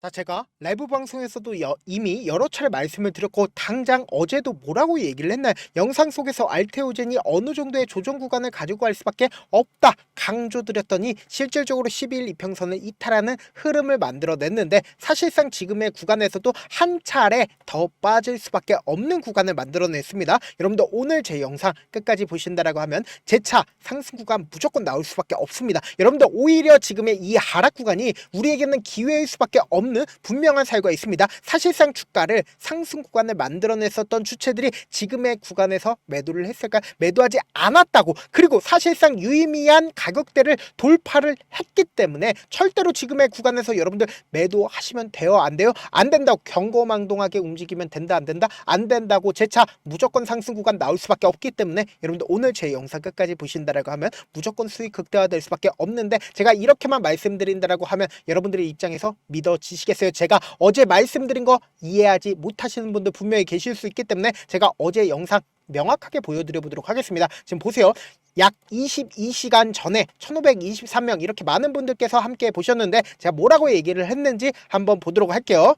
자, 제가 라이브 방송에서도 이미 여러 차례 말씀을 드렸고 당장 어제도 뭐라고 얘기를 했나요? 영상 속에서 알테오젠이 어느 정도의 조정 구간을 가지고 갈 수밖에 없다 강조드렸더니 실질적으로 12일 이평선을 이탈하는 흐름을 만들어냈는데 사실상 지금의 구간에서도 한 차례 더 빠질 수밖에 없는 구간을 만들어냈습니다. 여러분들 오늘 제 영상 끝까지 보신다라고 하면 재차 상승 구간 무조건 나올 수밖에 없습니다. 여러분들 오히려 지금의 이 하락 구간이 우리에게는 기회일 수밖에 없는 분명한 사유가 있습니다. 사실상 주가를 상승 구간을 만들어냈었던 주체들이 지금의 구간에서 매도를 했을까? 매도하지 않았다고. 그리고 사실상 유의미한 가격대를 돌파를 했기 때문에 절대로 지금의 구간에서 여러분들 매도하시면 돼요? 안 돼요? 안 된다고 경거망동하게 움직이면 된다? 안 된다? 안 된다고 재차 무조건 상승 구간 나올 수밖에 없기 때문에 여러분들 오늘 제 영상 끝까지 보신다라고 하면 무조건 수익 극대화될 수밖에 없는데 제가 이렇게만 말씀드린다라고 하면 여러분들의 입장에서 믿어지시겠어요? 제가 어제 말씀드린 거 이해하지 못하시는 분들 분명히 계실 수 있기 때문에 제가 어제 영상 명확하게 보여드려 보도록 하겠습니다. 지금 보세요. 약 22시간 전에 1523명 이렇게 많은 분들께서 함께 보셨는데 제가 뭐라고 얘기를 했는지 한번 보도록 할게요.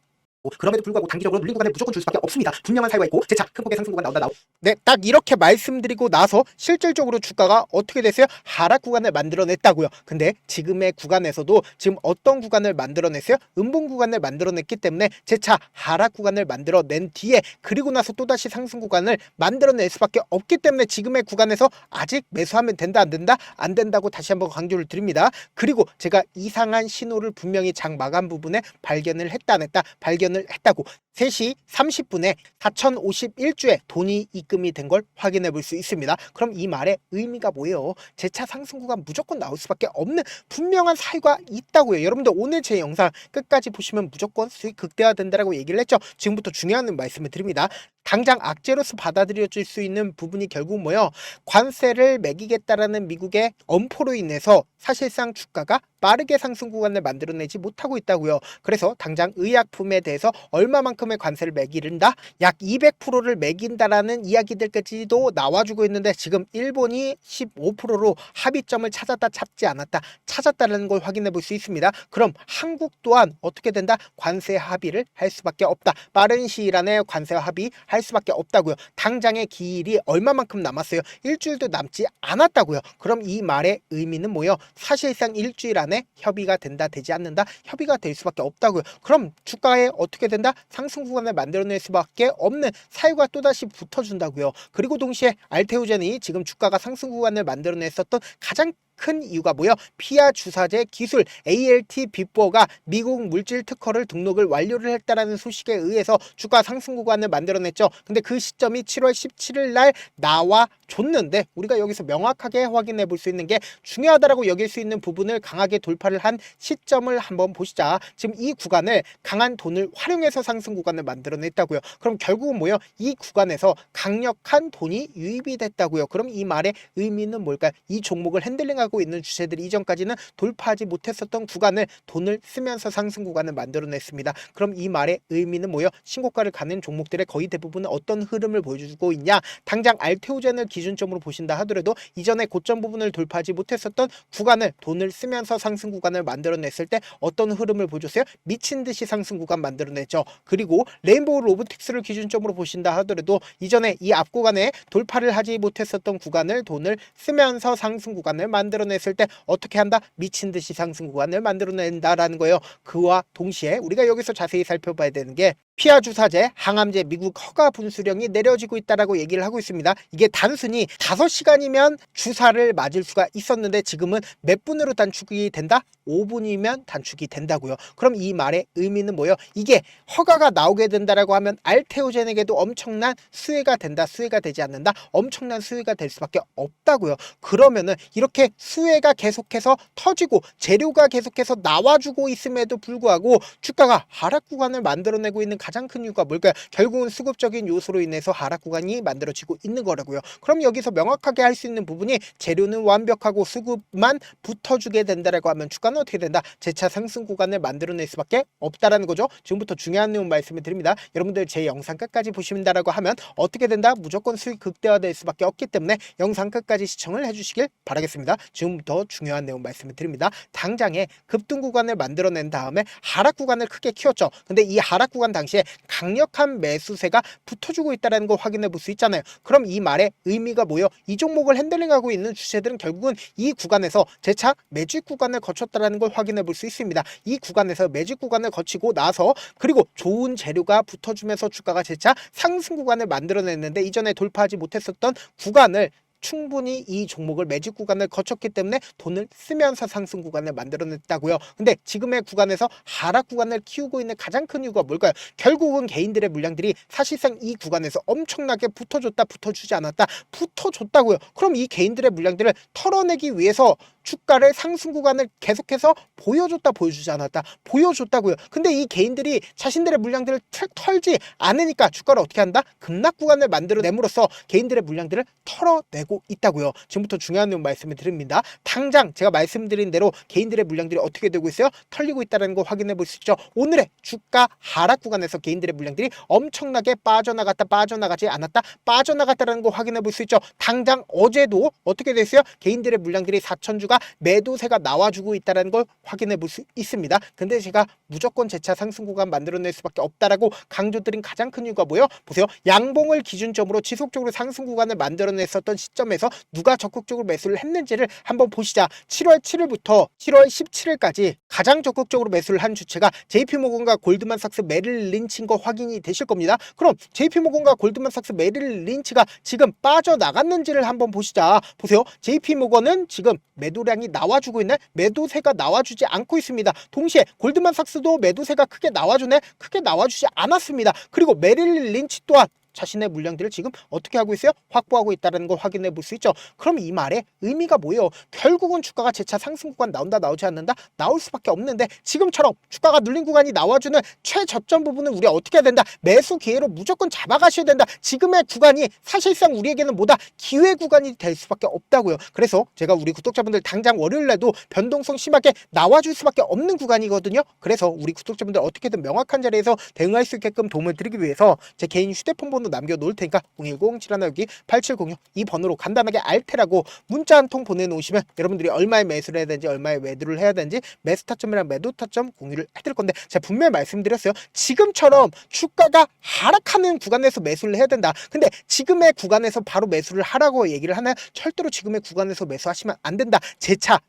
그럼에도 불구하고 단기적으로 눌린 구간을 무조건 줄 수밖에 없습니다. 분명한 사유가 있고 재차 큰 폭의 상승 구간 나온다. 네, 딱 이렇게 말씀드리고 나서 실질적으로 주가가 어떻게 됐어요? 하락 구간을 만들어냈다고요. 근데 지금의 구간에서도 지금 어떤 구간을 만들어냈어요? 음봉 구간을 만들어냈기 때문에 재차 하락 구간을 만들어낸 뒤에 그리고 나서 또다시 상승 구간을 만들어낼 수밖에 없기 때문에 지금의 구간에서 아직 매수하면 된다 안 된다? 안 된다고 다시 한번 강조를 드립니다. 그리고 제가 이상한 신호를 분명히 장 마감 부분에 발견을 했다 안 했다? 발견을 했다고. 3시 30분에 4051주에 돈이 입금이 된 걸 확인해 볼 수 있습니다. 그럼 이 말의 의미가 뭐예요? 재차 상승 구간 무조건 나올 수밖에 없는 분명한 사유가 있다고요. 여러분들 오늘 제 영상 끝까지 보시면 무조건 수익 극대화된다라고 얘기를 했죠. 지금부터 중요한 말씀을 드립니다. 당장 악재로서 받아들여질 수 있는 부분이 결국 뭐예요? 관세를 매기겠다라는 미국의 엄포로 인해서 사실상 주가가 빠르게 상승 구간을 만들어내지 못하고 있다고요. 그래서 당장 의약품에 대해서 얼마만큼의 관세를 매기른다? 약 200%를 매긴다라는 이야기들까지도 나와주고 있는데 지금 일본이 15%로 합의점을 찾았다 찾지 않았다 찾았다는 걸 확인해 볼 수 있습니다. 그럼 한국 또한 어떻게 된다? 관세 합의를 할 수밖에 없다. 빠른 시일 안에 관세 합의할 수밖에 없다고요. 당장의 기일이 얼마만큼 남았어요? 일주일도 남지 않았다고요. 그럼 이 말의 의미는 뭐예요? 사실상 일주일 안에 협의가 된다 되지 않는다? 협의가 될 수밖에 없다고요. 그럼 주가에 어떻게 된다? 상승 구간을 만들어낼 수밖에 없는 사유가 또다시 붙어준다고요. 그리고 동시에 알테오젠이 지금 주가가 상승 구간을 만들어냈었던 가장 큰 이유가 뭐예요? 피하 주사제 기술 ALT-B4가 미국 물질 특허를 등록을 완료를 했다라는 소식에 의해서 주가 상승 구간을 만들어냈죠. 근데 그 시점이 7월 17일 날 나와 줬는데 우리가 여기서 명확하게 확인해 볼 수 있는 게 중요하다라고 여길 수 있는 부분을 강하게 돌파를 한 시점을 한번 보시자. 지금 이 구간을 강한 돈을 활용해서 상승 구간을 만들어냈다고요. 그럼 결국은 뭐예요? 이 구간에서 강력한 돈이 유입이 됐다고요. 그럼 이 말의 의미는 뭘까요? 이 종목을 핸들링하고 있는 주체들이 이전까지는 돌파하지 못했었던 구간을 돈을 쓰면서 상승 구간을 만들어냈습니다. 그럼 이 말의 의미는 뭐예요? 신고가를 가는 종목들의 거의 대부분은 어떤 흐름을 보여주고 있냐? 당장 알테오젠을 기준점으로 보신다 하더라도 이전에 고점 부분을 돌파하지 못했었던 구간을 돈을 쓰면서 상승 구간을 만들어냈을 때 어떤 흐름을 보여줬어요? 미친 듯이 상승 구간 만들어냈죠. 그리고 레인보우 로보틱스를 기준점으로 보신다 하더라도 이전에 이 앞 구간에 돌파를 하지 못했었던 구간을 돈을 쓰면서 상승 구간을 만들어냈을 때 어떻게 한다? 미친 듯이 상승 구간을 만들어낸다라는 거예요. 그와 동시에 우리가 여기서 자세히 살펴봐야 되는 게 피하 주사제, 항암제 미국 허가 분수령이 내려지고 있다라고 얘기를 하고 있습니다. 이게 단순히 5시간이면 주사를 맞을 수가 있었는데 지금은 몇 분으로 단축이 된다? 5분이면 단축이 된다고요. 그럼 이 말의 의미는 뭐예요? 이게 허가가 나오게 된다라고 하면 알테오젠에게도 엄청난 수혜가 된다, 수혜가 되지 않는다? 엄청난 수혜가 될 수밖에 없다고요. 그러면은 이렇게 수혜가 계속해서 터지고 재료가 계속해서 나와주고 있음에도 불구하고 주가가 하락 구간을 만들어내고 있는 가장 큰 이유가 뭘까요? 결국은 수급적인 요소로 인해서 하락 구간이 만들어지고 있는 거라고요. 그럼 여기서 명확하게 할 수 있는 부분이 재료는 완벽하고 수급만 붙어주게 된다라고 하면 주가는 어떻게 된다? 재차 상승 구간을 만들어낼 수밖에 없다라는 거죠. 지금부터 중요한 내용 말씀을 드립니다. 여러분들 제 영상 끝까지 보신다라고 하면 어떻게 된다? 무조건 수익 극대화될 수밖에 없기 때문에 영상 끝까지 시청을 해주시길 바라겠습니다. 지금부터 중요한 내용 말씀을 드립니다. 당장에 급등 구간을 만들어낸 다음에 하락 구간을 크게 키웠죠. 근데 이 하락 구간 당시에 강력한 매수세가 붙어주고 있다는 걸 확인해 볼 수 있잖아요. 그럼 이 말의 의미가 뭐예요? 이 종목을 핸들링하고 있는 주체들은 결국은 이 구간에서 재차 매집 구간을 거쳤다는 걸 확인해 볼 수 있습니다. 이 구간에서 매집 구간을 거치고 나서 그리고 좋은 재료가 붙어주면서 주가가 재차 상승 구간을 만들어냈는데 이전에 돌파하지 못했었던 구간을 충분히 이 종목을 매집 구간을 거쳤기 때문에 돈을 쓰면서 상승 구간을 만들어냈다고요. 근데 지금의 구간에서 하락 구간을 키우고 있는 가장 큰 이유가 뭘까요? 결국은 개인들의 물량들이 사실상 이 구간에서 엄청나게 붙어줬다 붙어주지 않았다 붙어줬다고요. 그럼 이 개인들의 물량들을 털어내기 위해서 주가를 상승 구간을 계속해서 보여줬다 보여주지 않았다 보여줬다고요. 근데 이 개인들이 자신들의 물량들을 털지 않으니까 주가를 어떻게 한다? 급락 구간을 만들어냄으로써 개인들의 물량들을 털어내고 있다고요. 지금부터 중요한 내용 말씀을 드립니다. 당장 제가 말씀드린 대로 개인들의 물량들이 어떻게 되고 있어요? 털리고 있다는 거 확인해 볼 수 있죠. 오늘의 주가 하락 구간에서 개인들의 물량들이 엄청나게 빠져나갔다 빠져나가지 않았다 빠져나갔다는 거 확인해 볼 수 있죠. 당장 어제도 어떻게 됐어요? 개인들의 물량들이 4천주가 매도세가 나와주고 있다는 걸 확인해 볼 수 있습니다. 근데 제가 무조건 재차 상승 구간 만들어낼 수밖에 없다라고 강조드린 가장 큰 이유가 뭐예요? 보세요. 양봉을 기준점으로 지속적으로 상승 구간을 만들어냈었던 시점에서 누가 적극적으로 매수를 했는지를 한번 보시자. 7월 7일부터 7월 17일까지 가장 적극적으로 매수를 한 주체가 JP모건과 골드만삭스 메릴 린치인 거 확인이 되실 겁니다. 그럼 JP모건과 골드만삭스 메릴 린치가 지금 빠져나갔는지를 한번 보시자. 보세요. JP모건은 지금 매도량이 나와주고 있네. 매도세가 나와주지 않고 있습니다. 동시에 골드만삭스도 매도세가 크게 나와주네. 크게 나와주지 않았습니다. 그리고 메릴 린치 또한 자신의 물량들을 지금 어떻게 하고 있어요? 확보하고 있다는 걸 확인해 볼 수 있죠. 그럼 이 말의 의미가 뭐예요? 결국은 주가가 재차 상승 구간 나온다 나오지 않는다? 나올 수밖에 없는데 지금처럼 주가가 눌린 구간이 나와주는 최저점 부분은 우리가 어떻게 해야 된다? 매수 기회로 무조건 잡아가셔야 된다. 지금의 구간이 사실상 우리에게는 뭐다? 기회 구간이 될 수밖에 없다고요. 그래서 제가 우리 구독자분들 당장 월요일날도 변동성 심하게 나와줄 수밖에 없는 구간이거든요. 그래서 우리 구독자분들 어떻게든 명확한 자리에서 대응할 수 있게끔 도움을 드리기 위해서 제 개인 휴대폰 번호 남겨놓을 테니까 010-712-8706 이 번호로 간단하게 알테라고 문자 한 통 보내놓으시면 여러분들이 얼마에 매수를 해야 되는지 얼마에 매도를 해야 되는지 매수 타점이랑 매도 타점 공유를 해드릴 건데 제가 분명히 말씀드렸어요. 지금처럼 주가가 하락하는 구간에서 매수를 해야 된다. 근데 지금의 구간에서 바로 매수를 하라고 얘기를 하나요? 절대로 지금의 구간에서 매수하시면 안 된다. 재차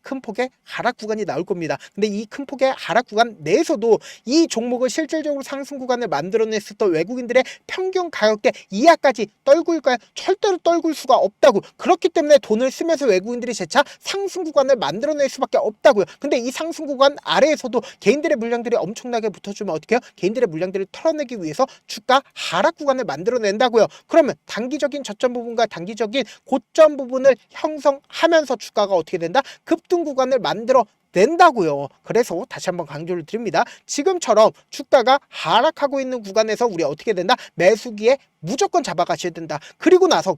큰 폭의 하락 구간이 나올 겁니다. 근데 이 큰 폭의 하락 구간 내에서도 이 종목을 실질적으로 상승 구간을 만들어냈었던 외국인들의 평균 가격대 이하까지 떨굴까요? 절대로 떨굴 수가 없다고. 그렇기 때문에 돈을 쓰면서 외국인들이 재차 상승 구간을 만들어낼 수밖에 없다고요. 근데 이 상승 구간 아래에서도 개인들의 물량들이 엄청나게 붙어주면 어떻게 해요? 개인들의 물량들을 털어내기 위해서 주가 하락 구간을 만들어낸다고요. 그러면 단기적인 저점 부분과 단기적인 고점 부분을 형성하면서 주가가 어떻게 된다? 급등 구간을 만들어 낸다고요. 그래서 다시 한번 강조를 드립니다. 지금처럼 주가가 하락하고 있는 구간에서 우리 어떻게 된다? 매수기에 무조건 잡아가셔야 된다. 그리고 나서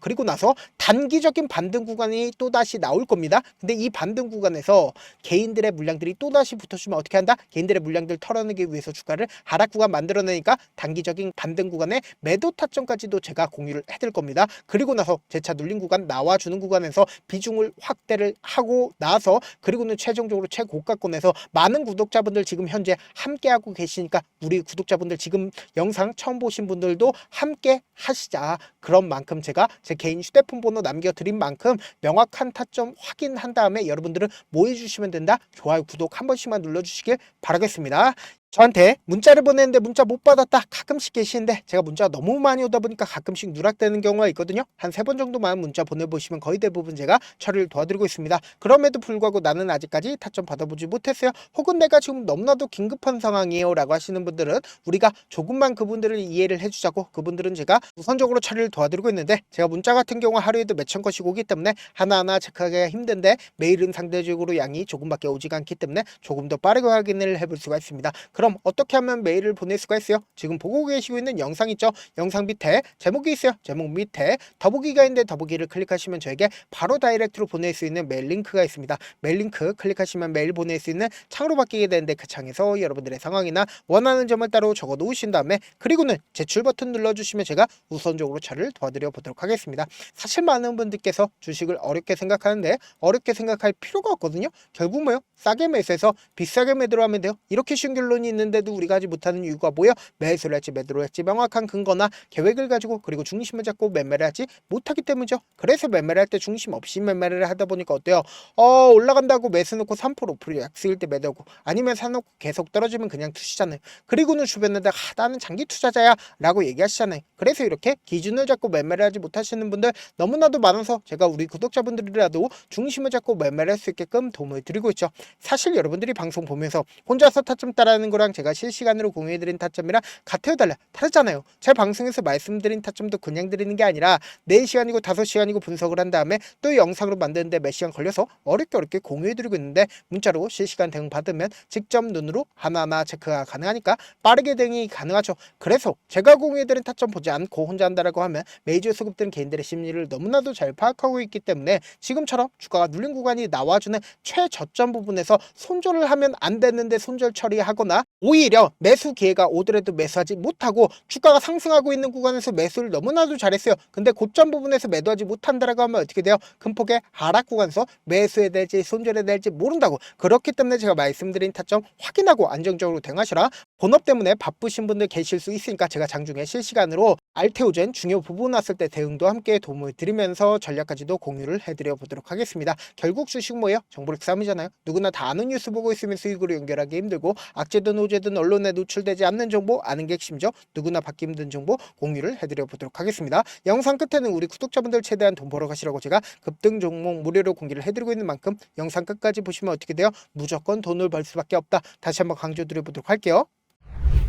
단기적인 반등 구간이 또다시 나올 겁니다. 근데 이 반등 구간에서 개인들의 물량들이 또다시 붙어주면 어떻게 한다? 개인들의 물량들 털어내기 위해서 주가를 하락 구간 만들어내니까 단기적인 반등 구간에 매도 타점까지도 제가 공유를 해드릴 겁니다. 그리고 나서 재차 눌린 구간 나와주는 구간에서 비중을 확대를 하고 나서 그리고는 최종적으로 최고가권에서 많은 구독자분들 지금 현재 함께하고 계시니까 우리 구독자분들 지금 영상 처음 보신 분들도 함께 하시자. 그런 만큼 제가 제 개인 휴대폰 번호 남겨드린 만큼 명확한 타점 확인한 다음에 여러분들은 뭐 해주시면 된다? 좋아요, 구독 한 번씩만 눌러주시길 바라겠습니다. 저한테 문자를 보냈는데 문자 못 받았다 가끔씩 계시는데 제가 문자가 너무 많이 오다 보니까 가끔씩 누락되는 경우가 있거든요. 한 3번 정도만 문자 보내보시면 거의 대부분 제가 처리를 도와드리고 있습니다. 그럼에도 불구하고 나는 아직까지 타점 받아보지 못했어요. 혹은 내가 지금 너무나도 긴급한 상황이에요 라고 하시는 분들은 우리가 조금만 그분들을 이해를 해주자고 그분들은 제가 우선적으로 처리를 도와드리고 있는데 제가 문자 같은 경우 하루에도 몇천 건씩 오기 때문에 하나하나 체크하기가 힘든데 메일은 상대적으로 양이 조금밖에 오지가 않기 때문에 조금 더 빠르게 확인을 해볼 수가 있습니다. 그럼 어떻게 하면 메일을 보낼 수가 있어요? 지금 보고 계시고 있는 영상 있죠? 영상 밑에 제목이 있어요. 제목 밑에 더보기가 있는데 더보기를 클릭하시면 저에게 바로 다이렉트로 보낼 수 있는 메일 링크가 있습니다. 메일 링크 클릭하시면 메일 보낼 수 있는 창으로 바뀌게 되는데 그 창에서 여러분들의 상황이나 원하는 점을 따로 적어 놓으신 다음에 그리고는 제출 버튼 눌러주시면 제가 우선적으로 처리를 도와드려 보도록 하겠습니다. 사실 많은 분들께서 주식을 어렵게 생각하는데 어렵게 생각할 필요가 없거든요. 결국 뭐요? 싸게 매수해서 비싸게 매도를 하면 돼요. 이렇게 쉬운 결론이 있는데도 우리가 하지 못하는 이유가 뭐예요? 매수를 할지 매도를 할지 명확한 근거나 계획을 가지고 그리고 중심을 잡고 매매를 하지 못하기 때문이죠. 그래서 매매를 할 때 중심 없이 매매를 하다 보니까 어때요? 올라간다고 매수 놓고 3% 5% 약수일 때 매도하고 아니면 사놓고 계속 떨어지면 그냥 투시잖아요. 그리고는 주변에다 나는 장기 투자자야 라고 얘기하시잖아요. 그래서 이렇게 기준을 잡고 매매를 하지 못하시는 분들 너무나도 많아서 제가 우리 구독자분들이라도 중심을 잡고 매매를 할 수 있게끔 도움을 드리고 있죠. 사실 여러분들이 방송 보면서 혼자서 타점 따라하는 거랑 제가 실시간으로 공유해드린 타점이랑 같아요 달라요? 다르잖아요. 제 방송에서 말씀드린 타점도 그냥 드리는 게 아니라 4시간이고 5시간이고 분석을 한 다음에 또 영상으로 만드는데 몇 시간 걸려서 어렵게 공유해드리고 있는데 문자로 실시간 대응 받으면 직접 눈으로 하나하나 체크가 가능하니까 빠르게 대응이 가능하죠. 그래서 제가 공유해드린 타점 보지 않고 혼자 한다라고 하면 메이저 수급들은 개인들의 심리를 너무나도 잘 파악하고 있기 때문에 지금처럼 주가가 눌린 구간이 나와주는 최저점 부분에서 손절을 하면 안 되는데 손절 처리하거나 오히려 매수 기회가 오더라도 매수하지 못하고 주가가 상승하고 있는 구간에서 매수를 너무나도 잘했어요. 근데 고점 부분에서 매도하지 못한다라고 하면 어떻게 돼요? 큰 폭의 하락 구간에서 매수해야 될지 손절해야 될지 모른다고. 그렇기 때문에 제가 말씀드린 타점 확인하고 안정적으로 대응하시라. 본업 때문에 바쁘신 분들 계실 수 있으니까 제가 장중에 실시간으로 알테오젠 중요 부분 왔을 때 대응도 함께 도움을 드리면서 전략까지도 공유를 해드려 보도록 하겠습니다. 결국 주식 뭐예요? 정보력 싸움이잖아요. 누구나 다 아는 뉴스 보고 있으면 수익으로 연결하기 힘들고 악재든 호재든 언론에 노출되지 않는 정보 아는 게 핵심이죠. 누구나 받기 힘든 정보 공유를 해드려 보도록 하겠습니다. 영상 끝에는 우리 구독자분들 최대한 돈 벌어 가시라고 제가 급등 종목 무료로 공개를 해드리고 있는 만큼 영상 끝까지 보시면 어떻게 돼요? 무조건 돈을 벌 수밖에 없다. 다시 한번 강조드려 보도록 할게요.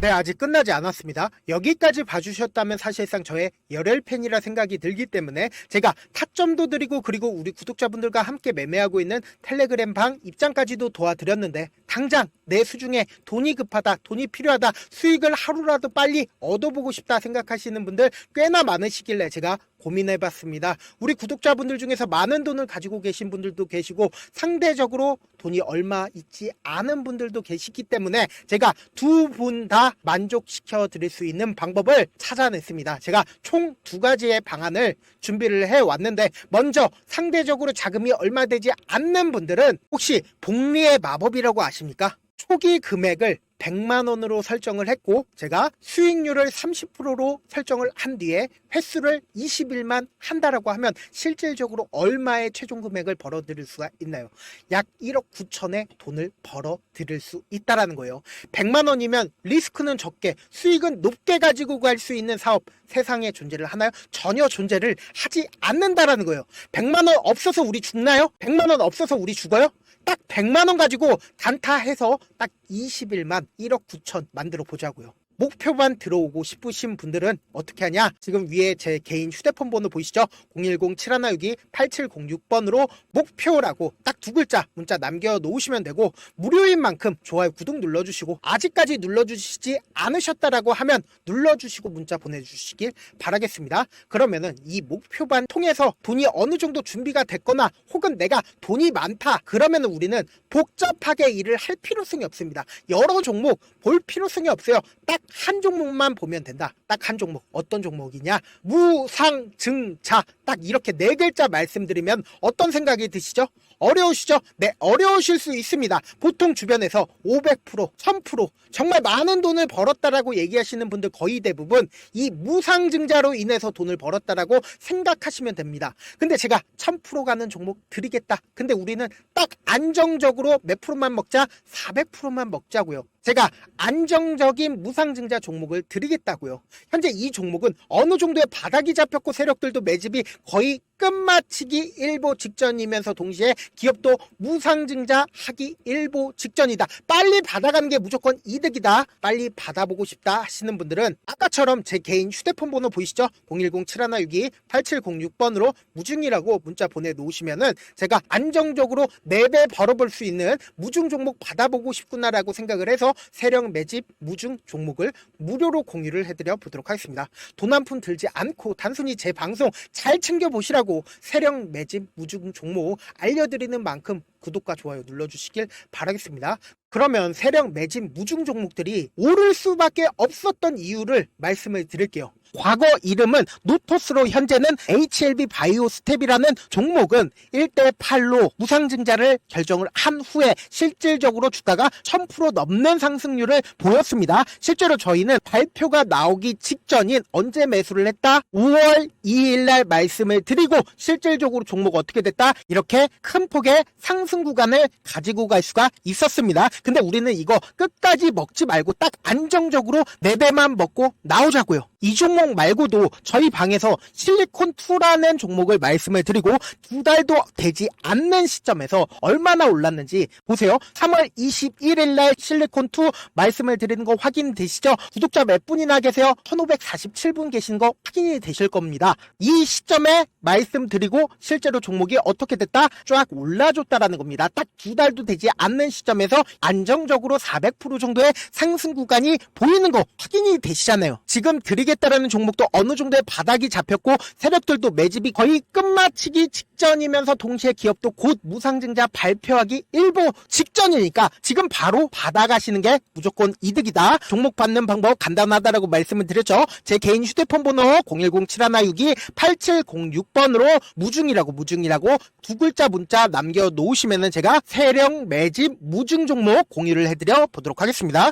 네, 아직 끝나지 않았습니다. 여기까지 봐주셨다면 사실상 저의 열혈 팬이라 생각이 들기 때문에 제가 타점도 드리고 그리고 우리 구독자분들과 함께 매매하고 있는 텔레그램 방 입장까지도 도와드렸는데 당장 내 수중에 돈이 급하다, 돈이 필요하다, 수익을 하루라도 빨리 얻어보고 싶다 생각하시는 분들 꽤나 많으시길래 제가 고민해봤습니다. 우리 구독자분들 중에서 많은 돈을 가지고 계신 분들도 계시고 상대적으로 돈이 얼마 있지 않은 분들도 계시기 때문에 제가 두 분 다 만족시켜 드릴 수 있는 방법을 찾아냈습니다. 제가 총 2가지의 방안을 준비를 해왔는데 먼저 상대적으로 자금이 얼마 되지 않는 분들은 혹시 복리의 마법이라고 아십니까? 초기 금액을 100만원으로 설정을 했고 제가 수익률을 30%로 설정을 한 뒤에 횟수를 20일만 한다라고 하면 실질적으로 얼마의 최종 금액을 벌어들일 수가 있나요? 약 1억 9천의 돈을 벌어들일 수 있다라는 거예요. 100만원이면 리스크는 적게 수익은 높게 가지고 갈 수 있는 사업 세상에 존재를 하나요? 전혀 존재를 하지 않는다라는 거예요. 100만원 없어서 우리 죽나요? 100만원 없어서 우리 죽어요? 딱 100만원 가지고 단타해서 딱 20일만 1억 9천 만들어 보자고요. 목표만 들어오고 싶으신 분들은 어떻게 하냐? 지금 위에 제 개인 휴대폰 번호 보이시죠? 010-7162-8706번으로 목표라고 딱 2글자 문자 남겨놓으시면 되고 무료인 만큼 좋아요 구독 눌러주시고 아직까지 눌러주시지 않으셨다라고 하면 눌러주시고 문자 보내주시길 바라겠습니다. 그러면은 이 목표반 통해서 돈이 어느 정도 준비가 됐거나 혹은 내가 돈이 많다 그러면은 우리는 복잡하게 일을 할 필요성이 없습니다. 여러 종목 볼 필요성이 없어요. 딱 한 종목만 보면 된다. 딱 한 종목. 어떤 종목이냐? 무상증자. 딱 이렇게 4글자 말씀드리면 어떤 생각이 드시죠? 어려우시죠? 네, 어려우실 수 있습니다. 보통 주변에서 500%, 1000% 정말 많은 돈을 벌었다라고 얘기하시는 분들 거의 대부분 이 무상증자로 인해서 돈을 벌었다라고 생각하시면 됩니다. 근데 제가 1000% 가는 종목 드리겠다. 근데 우리는 딱 안정적으로 몇 프로만 먹자? 400%만 먹자고요. 제가 안정적인 무상증자 종목을 드리겠다고요. 현재 이 종목은 어느 정도의 바닥이 잡혔고 세력들도 매집이 거의 끝마치기 일보 직전이면서 동시에 기업도 무상증자 하기 일보 직전이다. 빨리 받아가는 게 무조건 이득이다. 빨리 받아보고 싶다 하시는 분들은 아까처럼 제 개인 휴대폰 번호 보이시죠? 010-7162-8706번으로 무중이라고 문자 보내놓으시면은 제가 안정적으로 4배 벌어볼 수 있는 무중 종목 받아보고 싶구나라고 생각을 해서 세력 매집 무중 종목을 무료로 공유를 해드려 보도록 하겠습니다. 돈 한 푼 들지 않고 단순히 제 방송 잘 챙겨보시라고 세력 매집 무중 종목 알려드리는 만큼 구독과 좋아요 눌러주시길 바라겠습니다. 그러면 세력 매집 무중 종목들이 오를 수밖에 없었던 이유를 말씀을 드릴게요. 과거 이름은 노토스로 현재는 HLB 바이오스텝이라는 종목은 1대8로 무상증자를 결정을 한 후에 실질적으로 주가가 1000% 넘는 상승률을 보였습니다. 실제로 저희는 발표가 나오기 직전인 언제 매수를 했다? 5월 2일 날 말씀을 드리고 실질적으로 종목 어떻게 됐다? 이렇게 큰 폭의 상승 구간을 가지고 갈 수가 있었습니다. 근데 우리는 이거 끝까지 먹지 말고 딱 안정적으로 4배만 먹고 나오자고요. 이 종목 말고도 저희 방에서 실리콘2라는 종목을 말씀을 드리고 2달도 되지 않는 시점에서 얼마나 올랐는지 보세요. 3월 21일 날 실리콘2 말씀을 드리는 거 확인되시죠? 구독자 몇 분이나 계세요? 1547분 계신 거 확인이 되실 겁니다. 이 시점에 말씀드리고 실제로 종목이 어떻게 됐다? 쫙 올라줬다라는 겁니다. 딱 2달도 되지 않는 시점에서 안정적으로 400% 정도의 상승 구간이 보이는 거 확인이 되시잖아요. 지금 드리겠다라는 종목도 어느 정도의 바닥이 잡혔고 세력들도 매집이 거의 끝마치기 직전이면서 동시에 기업도 곧 무상증자 발표하기 일보 직전이니까 지금 바로 받아가시는 게 무조건 이득이다. 종목 받는 방법 간단하다라고 말씀을 드렸죠. 제 개인 휴대폰 번호 010-7162-8706번으로 무중이라고 두 글자 문자 남겨놓으시면은 제가 세력 매집 무중 종목 공유를 해드려 보도록 하겠습니다.